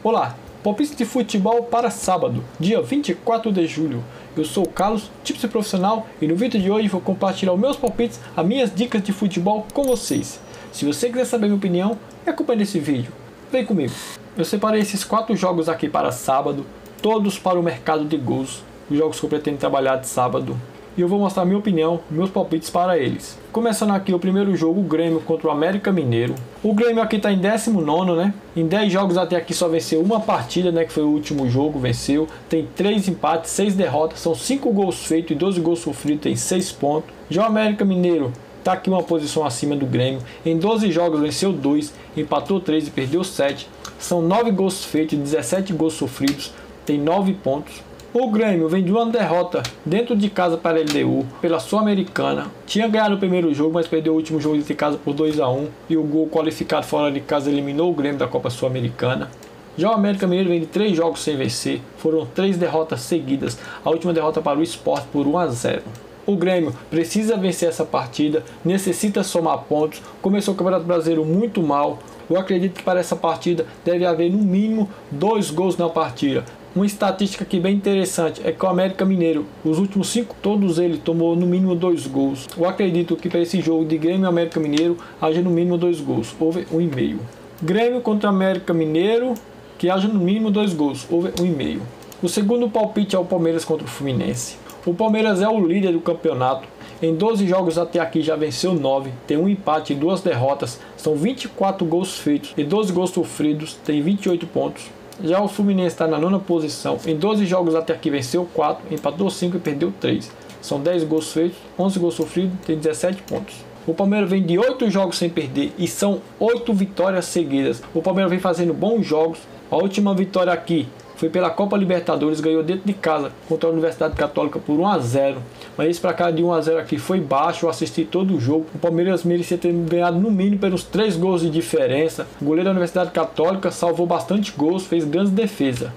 Olá, palpite de futebol para sábado, dia 24 de julho. Eu sou o Carlos, tipster profissional, e no vídeo de hoje vou compartilhar os meus palpites, as minhas dicas de futebol com vocês. Se você quiser saber minha opinião, acompanhe esse vídeo. Vem comigo. Eu separei esses 4 jogos aqui para sábado, todos para o mercado de gols, os jogos que eu pretendo trabalhar de sábado. E eu vou mostrar minha opinião, meus palpites para eles. Começando aqui o primeiro jogo, o Grêmio contra o América Mineiro. O Grêmio aqui está em 19º, né? Em 10 jogos até aqui só venceu uma partida, né? Que foi o último jogo, venceu. Tem 3 empates, 6 derrotas, são 5 gols feitos e 12 gols sofridos, tem 6 pontos. Já o América Mineiro está aqui uma posição acima do Grêmio. Em 12 jogos venceu 2, empatou 3 e perdeu 7. São 9 gols feitos e 17 gols sofridos, tem 9 pontos. O Grêmio vem de uma derrota dentro de casa para a LDU pela Sul-Americana. Tinha ganhado o primeiro jogo, mas perdeu o último jogo de casa por 2-1. E o gol qualificado fora de casa eliminou o Grêmio da Copa Sul-Americana. Já o América Mineiro vem de 3 jogos sem vencer. Foram 3 derrotas seguidas. A última derrota para o Sport por 1-0. O Grêmio precisa vencer essa partida, necessita somar pontos. Começou o Campeonato Brasileiro muito mal. Eu acredito que para essa partida deve haver no mínimo 2 gols na partida. Uma estatística aqui bem interessante é que o América Mineiro, os últimos 5, todos eles tomou no mínimo 2 gols. Eu acredito que para esse jogo de Grêmio e América Mineiro haja no mínimo 2 gols, over 1,5. Grêmio contra América Mineiro, que haja no mínimo 2 gols, over 1,5. O segundo palpite é o Palmeiras contra o Fluminense. O Palmeiras é o líder do campeonato. Em 12 jogos até aqui já venceu 9, tem um empate e 2 derrotas, são 24 gols feitos e 12 gols sofridos, tem 28 pontos. Já o Fluminense está na 9ª posição, em 12 jogos até aqui venceu 4, empatou 5 e perdeu 3. São 10 gols feitos, 11 gols sofridos, tem 17 pontos. O Palmeiras vem de 8 jogos sem perder e são 8 vitórias seguidas. O Palmeiras vem fazendo bons jogos. A última vitória aqui foi pela Copa Libertadores, ganhou dentro de casa contra a Universidade Católica por 1-0. Mas esse placar de 1-0 aqui foi baixo, eu assisti todo o jogo. O Palmeiras merecia ter ganhado no mínimo pelos 3 gols de diferença. O goleiro da Universidade Católica salvou bastante gols, fez grande defesa.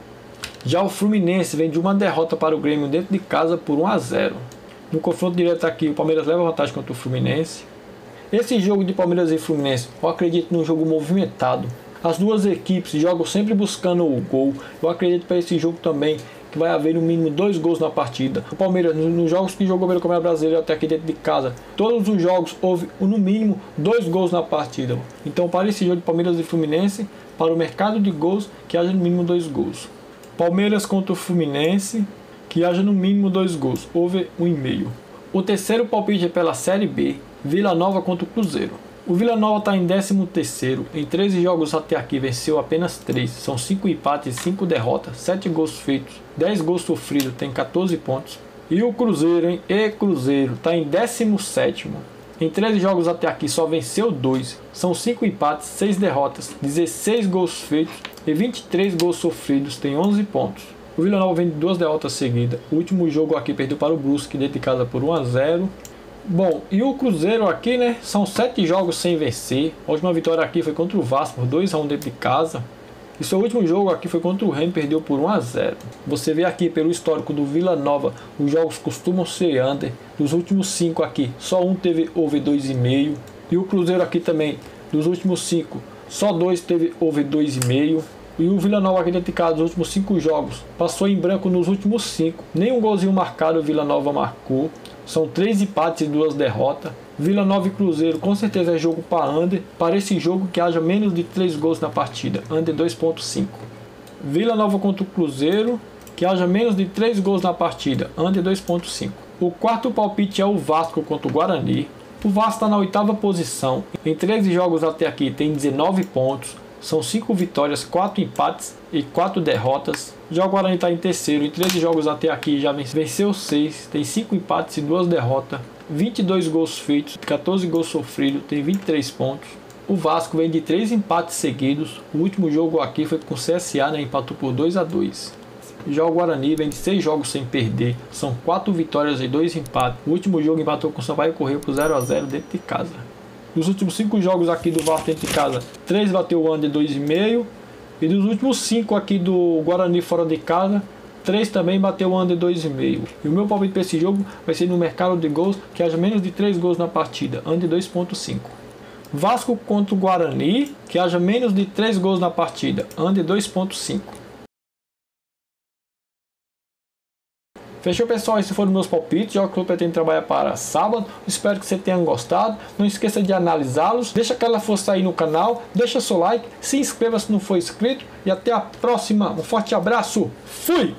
Já o Fluminense vem de uma derrota para o Grêmio dentro de casa por 1-0. No confronto direto aqui, o Palmeiras leva vantagem contra o Fluminense. Esse jogo de Palmeiras e Fluminense, eu acredito num jogo movimentado. As duas equipes jogam sempre buscando o gol. Eu acredito para esse jogo também que vai haver no mínimo 2 gols na partida. O Palmeiras, nos jogos que jogou pelo Campeonato Brasileiro até aqui dentro de casa, todos os jogos houve no mínimo 2 gols na partida. Então para esse jogo de Palmeiras e Fluminense, para o mercado de gols, que haja no mínimo 2 gols. Palmeiras contra o Fluminense, que haja no mínimo 2 gols, over 1,5. O terceiro palpite é pela Série B, Vila Nova contra o Cruzeiro. O Vila Nova está em 13º, em 13 jogos até aqui venceu apenas 3, são 5 empates e 5 derrotas, 7 gols feitos, 10 gols sofridos, tem 14 pontos. E o Cruzeiro, hein? Cruzeiro, está em 17º, em 13 jogos até aqui só venceu 2, são 5 empates, 6 derrotas, 16 gols feitos e 23 gols sofridos, tem 11 pontos. O Vila Nova vem de 2 derrotas seguidas, o último jogo aqui perdeu para o Brusque dentro de casa por 1-0. Bom, e o Cruzeiro aqui, né, são 7 jogos sem vencer. A última vitória aqui foi contra o Vasco por 2-1 dentro de casa. E seu último jogo aqui foi contra o Remo, perdeu por 1-0. Você vê aqui pelo histórico do Vila Nova, os jogos costumam ser under. Dos últimos 5 aqui, só um teve over 2,5. E o Cruzeiro aqui também, dos últimos 5, só 2 teve over 2,5. E o Vila Nova aqui dentro de casa, dos últimos 5 jogos, passou em branco nos últimos 5. Nenhum golzinho marcado o Vila Nova marcou. São 3 empates e 2 derrotas. Vila Nova e Cruzeiro com certeza é jogo para under. Para esse jogo que haja menos de 3 gols na partida, under 2,5. Vila Nova contra o Cruzeiro, que haja menos de 3 gols na partida, under 2,5. O quarto palpite é o Vasco contra o Guarani. O Vasco está na 8ª posição. Em 13 jogos até aqui tem 19 pontos. São 5 vitórias, 4 empates e 4 derrotas. Já o Guarani está em 3º, em 13 jogos até aqui já venceu 6, tem 5 empates e 2 derrotas, 22 gols feitos, 14 gols sofridos, tem 23 pontos. O Vasco vem de 3 empates seguidos, o último jogo aqui foi com o CSA, né, empatou por 2-2. Já o Guarani vem de 6 jogos sem perder, são 4 vitórias e 2 empates. O último jogo empatou com o Sampaio Corrêa por 0-0 dentro de casa. Dos últimos 5 jogos aqui do Vasco dentro de casa, 3 bateu under 2,5. E dos últimos 5 aqui do Guarani fora de casa, 3 também bateu under 2,5. E o meu palpite para esse jogo vai ser no mercado de gols que haja menos de 3 gols na partida, under 2,5. Vasco contra o Guarani, que haja menos de 3 gols na partida, under 2.5. Fechou, pessoal? Esses foram meus palpites. Já que eu pretendo trabalhar para sábado. Espero que você tenha gostado. Não esqueça de analisá-los. Deixa aquela força aí no canal. Deixa seu like. Se inscreva se não for inscrito. E até a próxima. Um forte abraço. Fui!